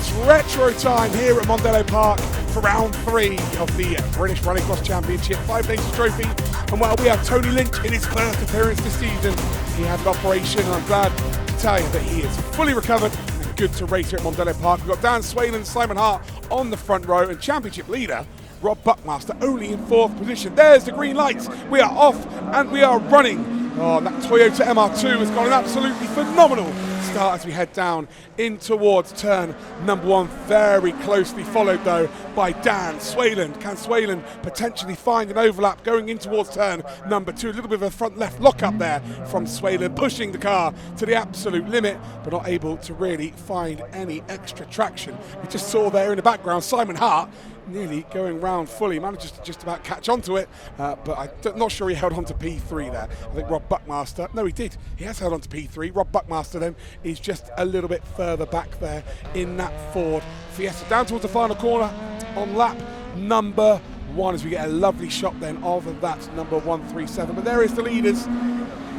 It's retro time here at Mondello Park for round 3 of the British Rallycross Championship 5 Nations Trophy. And while we have Tony Lynch in his first appearance this season, he had an operation, and I'm glad to tell you that he is fully recovered and good to race here at Mondello Park. We've got Dan Swain and Simon Hart on the front row, and championship leader Rob Buckmaster only in 4th position. There's the green lights. We are off and we are running. Oh, that Toyota MR2 has got an absolutely phenomenal start as we head down in towards turn number 1. Very closely followed though by Dan Swayland. Can Swayland potentially find an overlap going in towards turn number 2? A little bit of a front left lock up there from Swayland, pushing the car to the absolute limit, but not able to really find any extra traction. We just saw there in the background Simon Hart nearly going round fully, manages to just about catch onto it, but I'm not sure he held on to P3 there. I think Rob Buckmaster, no he did, he has held on to P3. Rob Buckmaster then is just a little bit further back there in that Ford Fiesta. Down towards the final corner on lap number 1 as we get a lovely shot then of that number 137. But there is the leaders,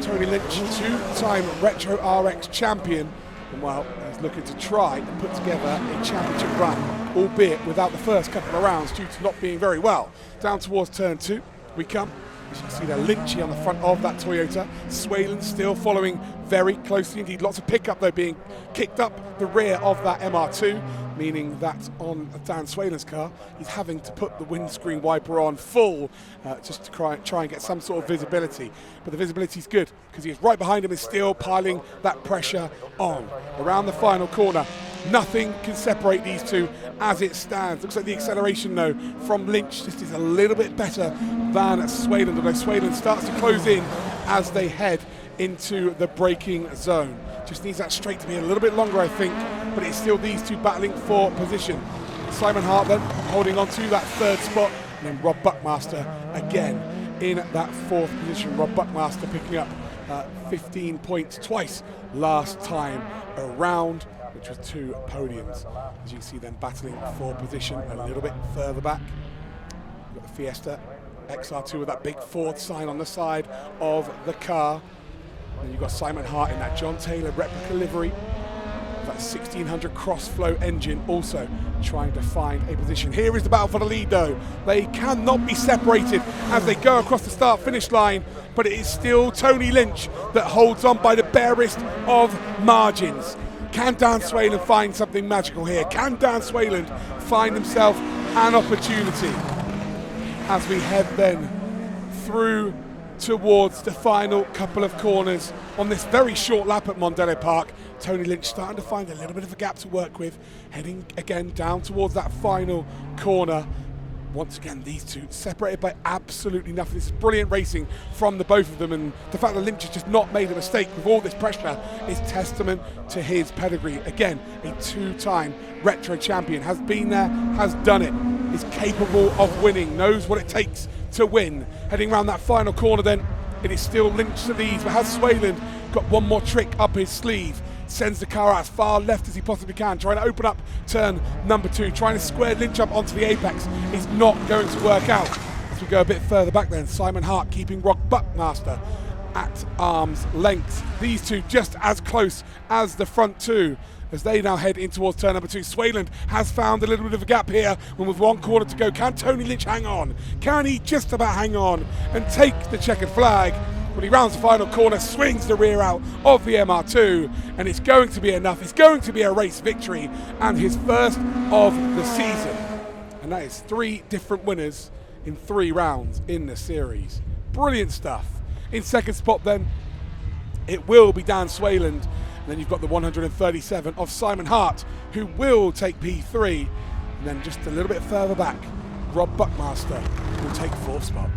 Tony Lynch, 2-time Retro RX champion, and well, he's looking to try and put together a championship run, albeit without the first couple of rounds due to not being very well. Down towards turn 2 we come. As you can see there, Lynchy on the front of that Toyota. Swayland still following very closely indeed. Lots of pickup though being kicked up the rear of that MR2, meaning that on Dan Swayland's car, he's having to put the windscreen wiper on full just to try and get some sort of visibility. But the visibility is good because he's right behind him, is still piling that pressure on. Around the final corner, nothing can separate these two as it stands. Looks like the acceleration though from Lynch just is a little bit better than Swayland, although Swayland starts to close in as they head into the braking zone. Just needs that straight to be a little bit longer, I think, but it's still these two battling for position. Simon Hart then holding on to that 3rd spot, and then Rob Buckmaster again in that 4th position. Rob Buckmaster picking up 15 points twice last time around, which was 2 podiums. As you can see them battling for position a little bit further back. We've got the Fiesta XR2 with that big Ford sign on the side of the car. And you've got Simon Hart in that John Taylor replica livery, that 1600 cross-flow engine, also trying to find a position. Here is the battle for the lead though. They cannot be separated as they go across the start-finish line, but it is still Tony Lynch that holds on by the barest of margins. Can Dan Swayland find something magical here? Can Dan Swayland find himself an opportunity? As we head then through towards the final couple of corners on this very short lap at Mondello Park, Tony Lynch starting to find a little bit of a gap to work with, heading again down towards that final corner. Once again, these two separated by absolutely nothing. This is brilliant racing from the both of them, and the fact that Lynch has just not made a mistake with all this pressure is testament to his pedigree. Again, a 2-time retro champion, has been there, has done it, is capable of winning, knows what it takes to win. Heading around that final corner then, it is still Lynch to lead, but has Swayland got one more trick up his sleeve? Sends the car out as far left as he possibly can, trying to open up turn number 2, trying to square Lynch up onto the apex. It's not going to work out. As we go a bit further back then, Simon Hart keeping Rob Buckmaster at arm's length. These two just as close as the front two as they now head in towards turn number 2. Swayland has found a little bit of a gap here when with 1 corner to go. Can Tony Lynch hang on? Can he just about hang on and take the checkered flag? When he rounds the final corner, swings the rear out of the MR2, and it's going to be enough. It's going to be a race victory and his first of the season. And that is 3 different winners in 3 rounds in the series. Brilliant stuff. In 2nd spot then, it will be Dan Swayland. And then you've got the 137 of Simon Hart, who will take P3. And then just a little bit further back, Rob Buckmaster will take 4th spot.